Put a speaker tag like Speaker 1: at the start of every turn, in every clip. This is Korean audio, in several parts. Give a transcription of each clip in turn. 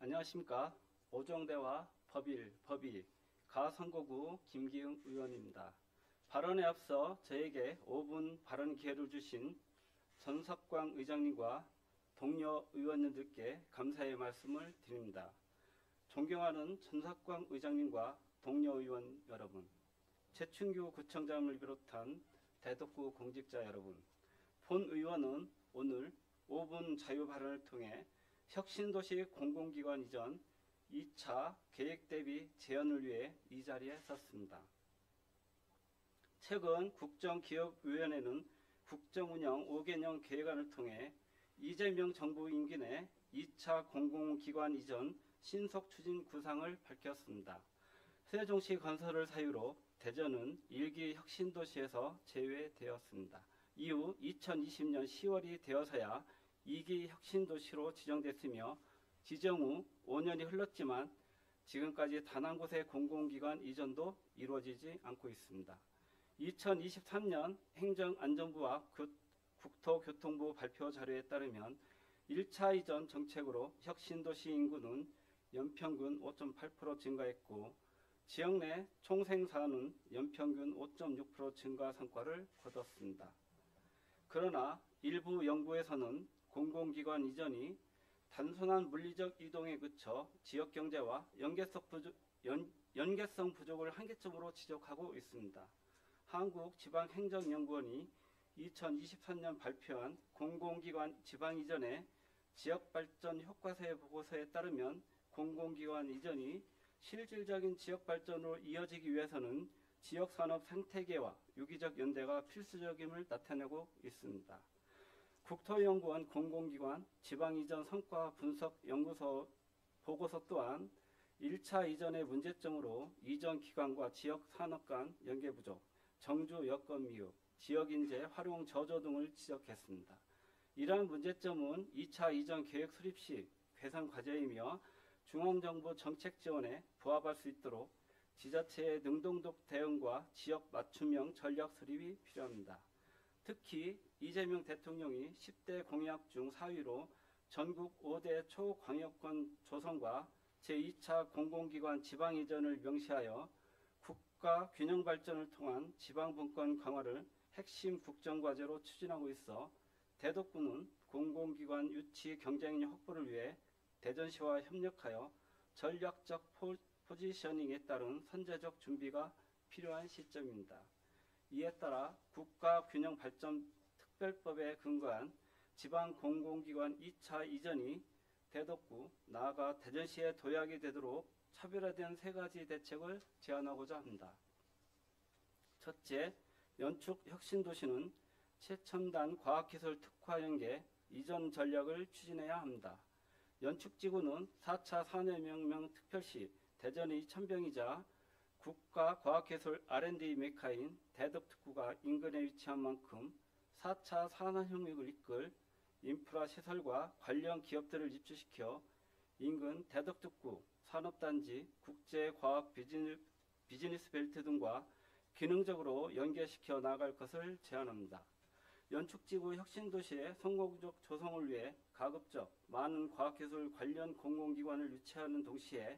Speaker 1: 안녕하십니까. 오정대와 법이 가선거구 김기흥 의원입니다. 발언에 앞서 저에게 5분 발언 기회를 주신 전석광 의장님과 동료 의원님들께 감사의 말씀을 드립니다. 존경하는 전석광 의장님과 동료 의원 여러분, 최춘규 구청장을 비롯한 대덕구 공직자 여러분, 본 의원은 오늘 5분 자유 발언을 통해 혁신도시 공공기관 이전 2차 계획 대비 제안을 위해 이 자리에 섰습니다. 최근 국정기업위원회는 국정운영 5개년 계획안을 통해 이재명 정부 임기 내 2차 공공기관 이전 신속 추진 구상을 밝혔습니다. 세종시 건설을 사유로 대전은 1기 혁신도시에서 제외되었습니다. 이후 2020년 10월이 되어서야 2기 혁신도시로 지정됐으며 지정 후 5년이 흘렀지만 지금까지 단 한 곳의 공공기관 이전도 이루어지지 않고 있습니다. 2023년 행정안전부와 국토교통부 발표 자료에 따르면 1차 이전 정책으로 혁신도시 인구는 연평균 5.8% 증가했고 지역 내 총생산은 연평균 5.6% 증가 성과를 거뒀습니다. 그러나 일부 연구에서는 공공기관 이전이 단순한 물리적 이동에 그쳐 지역경제와 연계성 부족을 한계점으로 지적하고 있습니다. 한국지방행정연구원이 2023년 발표한 공공기관 지방 이전의 지역발전 효과세 보고서에 따르면 공공기관 이전이 실질적인 지역발전으로 이어지기 위해서는 지역산업 생태계와 유기적 연대가 필수적임을 나타내고 있습니다. 국토연구원 공공기관 지방이전 성과 분석 연구소 보고서 또한 1차 이전의 문제점으로 이전 기관과 지역 산업 간 연계 부족, 정주 여건 미흡, 지역인재 활용 저조 등을 지적했습니다. 이러한 문제점은 2차 이전 계획 수립 시 개선 과제이며 중앙정부 정책 지원에 부합할 수 있도록 지자체의 능동적 대응과 지역 맞춤형 전략 수립이 필요합니다. 특히 이재명 대통령이 10대 공약 중 4위로 전국 5대 초광역권 조성과 제2차 공공기관 지방 이전을 명시하여 국가 균형 발전을 통한 지방분권 강화를 핵심 국정과제로 추진하고 있어 대덕구는 공공기관 유치 경쟁력 확보를 위해 대전시와 협력하여 전략적 포지셔닝에 따른 선제적 준비가 필요한 시점입니다. 이에 따라 국가균형발전특별법에 근거한 지방공공기관 2차 이전이 대덕구, 나아가 대전시에 도약이 되도록 차별화된 세 가지 대책을 제안하고자 합니다. 첫째, 연축혁신도시는 최첨단 과학기술 특화 연계 이전 전략을 추진해야 합니다. 연축지구는 4차 산업혁명 특별시 대전의 천병이자 국가과학기술 R&D 메카인 대덕특구가 인근에 위치한 만큼 4차 산업혁명을 이끌 인프라 시설과 관련 기업들을 입주시켜 인근 대덕특구 산업단지, 국제과학 비즈니스 벨트 등과 기능적으로 연계시켜 나갈 것을 제안합니다. 연축지구 혁신도시의 성공적 조성을 위해 가급적 많은 과학기술 관련 공공기관을 유치하는 동시에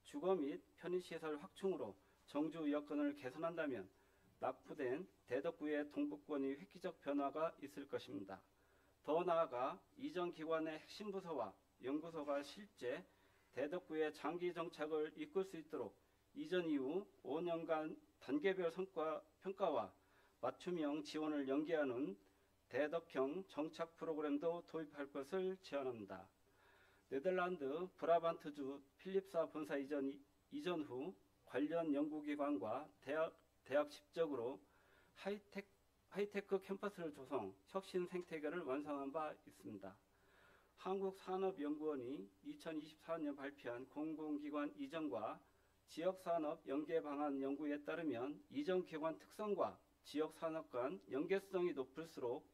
Speaker 1: 주거 및 편의시설 확충으로 정주 여건을 개선한다면 낙후된 대덕구의 동북권이 획기적 변화가 있을 것입니다. 더 나아가 이전 기관의 핵심 부서와 연구소가 실제 대덕구의 장기 정착을 이끌 수 있도록 이전 이후 5년간 단계별 성과 평가와 맞춤형 지원을 연계하는 대덕형 정착 프로그램도 도입할 것을 제안합니다. 네덜란드 브라반트주 필립사 본사 이전 후 관련 연구기관과 대학 집적으로 하이테크 캠퍼스를 조성, 혁신 생태계를 완성한 바 있습니다. 한국산업연구원이 2024년 발표한 공공기관 이전과 지역산업 연계 방안 연구에 따르면 이전 기관 특성과 지역산업 간 연계성이 높을수록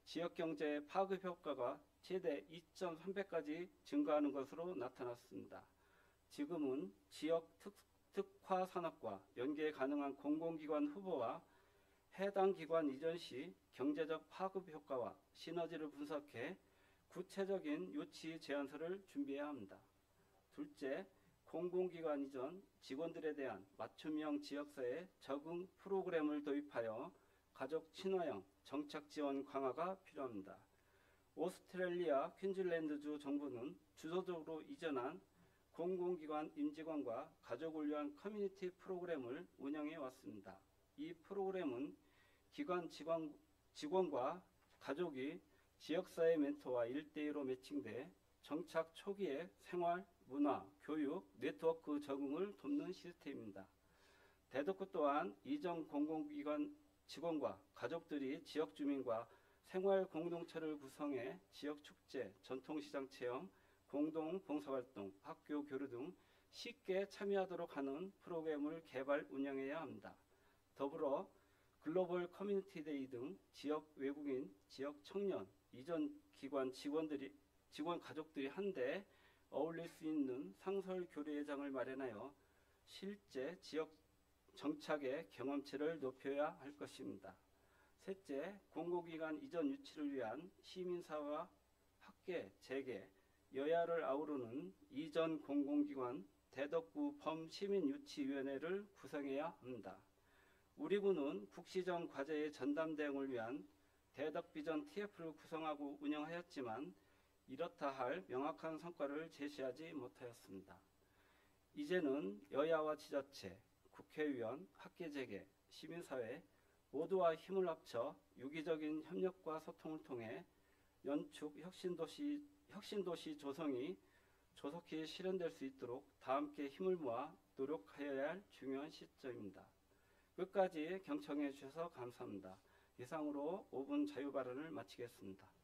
Speaker 1: 지역경제의 파급 효과가 최대 2.3배까지 증가하는 것으로 나타났습니다. 지금은 지역 특화 산업과 연계 가능한 공공기관 후보와 해당 기관 이전 시 경제적 파급 효과와 시너지를 분석해 구체적인 유치 제안서를 준비해야 합니다. 둘째, 공공기관 이전 직원들에 대한 맞춤형 지역사회 적응 프로그램을 도입하여 가족 친화형 정착 지원 강화가 필요합니다. 오스트레일리아 퀸즐랜드주 정부는 주도적으로 이전한 공공기관 임직원과 가족을 위한 커뮤니티 프로그램을 운영해 왔습니다. 이 프로그램은 기관 직원과 가족이 지역사회 멘토와 1대1로 매칭돼 정착 초기에 생활, 문화, 교육, 네트워크 적응을 돕는 시스템입니다. 대덕구 또한 이전 공공기관 직원과 가족들이 지역 주민과 생활 공동체를 구성해 지역 축제, 전통시장 체험, 공동 봉사활동, 학교 교류 등 쉽게 참여하도록 하는 프로그램을 개발 운영해야 합니다. 더불어 글로벌 커뮤니티 데이 등 지역 외국인, 지역 청년, 이전 기관 직원 가족들이 한데 어울릴 수 있는 상설 교류회장을 마련하여 실제 지역 정착의 경험치를 높여야 할 것입니다. 셋째, 공공기관 이전 유치를 위한 시민사회와 학계, 재계, 여야를 아우르는 이전 공공기관 대덕구 범시민유치위원회를 구성해야 합니다. 우리 군은 국시정 과제의 전담대응을 위한 대덕비전 TF를 구성하고 운영하였지만 이렇다 할 명확한 성과를 제시하지 못하였습니다. 이제는 여야와 지자체, 국회의원, 학계재계, 시민사회 모두와 힘을 합쳐 유기적인 협력과 소통을 통해 연축 혁신도시 조성이 조속히 실현될 수 있도록 다 함께 힘을 모아 노력하여야 할 중요한 시점입니다. 끝까지 경청해 주셔서 감사합니다. 이상으로 5분 자유발언을 마치겠습니다.